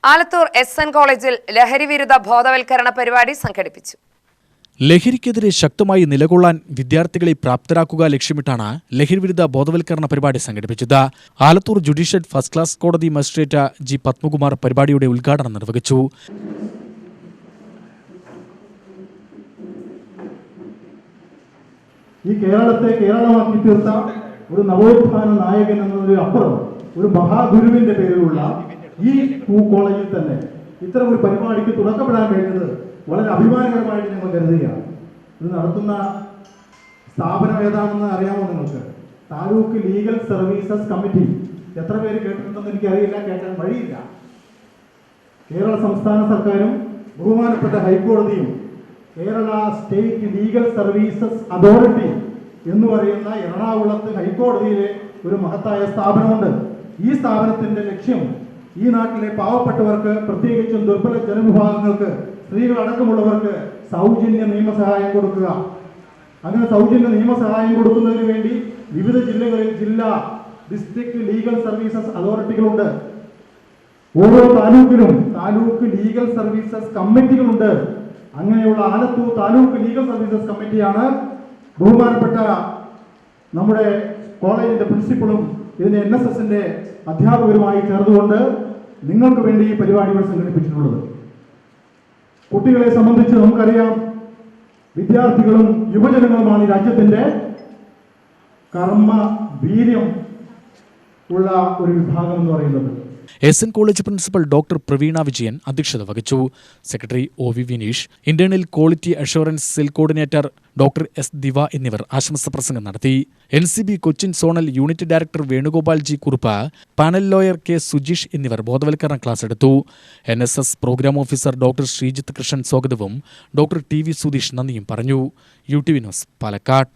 Alathur SN കോളേജിൽ ലഹരിവിരുദ്ധ ബോധവൽക്കരണ പരിപാടി സംഘടിപ്പിച്ചു. ലഹരിക്കെതിരെ ശക്തമായി നിലകൊള്ളാൻ വിദ്യാർത്ഥികളെ പ്രാപ്തരാക്കുക ലക്ഷ്യമിട്ടാണ് ലഹരിവിരുദ്ധ ബോധവൽക്കരണ പരിപാടി സംഘടിപ്പിച്ചത്. ആലത്തൂർ ജുഡീഷ്യൽ ഫസ്റ്റ് ക്ലാസ് കോടതി മജിസ്ട്രേറ്റ് G. പത്മകുമാർ പരിപാടിയുടെ ഉദ്ഘാടനം നിർവഹിച്ചു. ഈ കേരളത്തെ കേരളമാക്കി തീർത്ത ഒരു നവോത്ഥാന നായകൻ എന്നതിന് അപ്പുറം ഒരു മഹാഗുരുവിന്റെ പേരിലുള്ള ഈ കോളേജിൽ തന്നെ ഇത്തരം ഒരു പരിപാടിക്ക് തുടക്കപ്പെടാൻ കഴിഞ്ഞത് വളരെ അഭിമാനകരമായിട്ട് ഞങ്ങൾ കരുതുകയാണ്. ഇത് നടത്തുന്ന സ്ഥാപനം ഏതാണെന്ന് അറിയാമോ നിങ്ങൾക്ക്? Taluk legal services committee. എത്ര പേര് കേട്ടിട്ടുണ്ടെന്ന് എനിക്കറിയില്ല, കേട്ടാൻ വഴിയില്ല. കേരള സംസ്ഥാന സർക്കാരും ബഹുമാനപ്പെട്ട ഹൈക്കോടതിയും Kerala state legal services authority എന്ന് പറയുന്ന എറണാകുളത്ത് ഹൈക്കോടതിയിലെ ഒരു മഹത്തായ സ്ഥാപനമുണ്ട്. ഈ സ്ഥാപനത്തിന്റെ ലക്ഷ്യം ഈ നാട്ടിലെ പാവപ്പെട്ടവർക്ക്, പ്രത്യേകിച്ചും ദുർബല ജനവിഭാഗങ്ങൾക്ക്, സ്ത്രീകളടക്കമുള്ളവർക്ക് സൗജന്യ നിയമസഹായം കൊടുക്കുക. അങ്ങനെ സൗജന്യ നിയമസഹായം കൊടുക്കുന്നതിന് വേണ്ടി വിവിധ ജില്ലകളിൽ ജില്ലാ ഡിസ്ട്രിക്ട് ലീഗൽ സർവീസസ് അതോറിറ്റികളുണ്ട്. ഓരോ താലൂക്കിലും താലൂക്ക് ലീഗൽ സർവീസസ് കമ്മിറ്റികളുണ്ട്. അങ്ങനെയുള്ള ആലത്തൂർ താലൂക്ക് ലീഗൽ സർവീസസ് കമ്മിറ്റിയാണ് ബഹുമാനപ്പെട്ട നമ്മുടെ കോളേജിന്റെ പ്രിൻസിപ്പളും ഇതിന്റെ NSSന്റെ അധ്യാപകരുമായി ചേർന്നുകൊണ്ട് നിങ്ങൾക്ക് വേണ്ടി ഈ പരിപാടികൾ സംഘടിപ്പിച്ചിട്ടുള്ളത്. കുട്ടികളെ സംബന്ധിച്ച് നമുക്കറിയാം, വിദ്യാർത്ഥികളും യുവജനങ്ങളുമാണ് ഈ രാജ്യത്തിന്റെ കർമ്മ വീര്യം ഉള്ള ഒരു വിഭാഗം എന്ന് പറയുന്നത്. SN college principal doctor Praveena Vijayan അധ്യക്ഷത വഹിച്ചു. Secretary OV Vineesh, internal quality assurance cell coordinator doctor S. Diva എന്നിവർ ആശംസ പ്രസംഗം നടത്തി. NCB Cochin zonal unit director Venugopal G. Kurup, panel lawyer K. Sujeesh എന്നിവർ ബോധവൽക്കരണ ക്ലാസ് എടുത്തു. NSS program officer doctor Sreejith Krishnan സ്വാഗതവും ഡോക്ടർ TV സുധീഷ് നന്ദിയും പറഞ്ഞു. UTV news, Palakkad.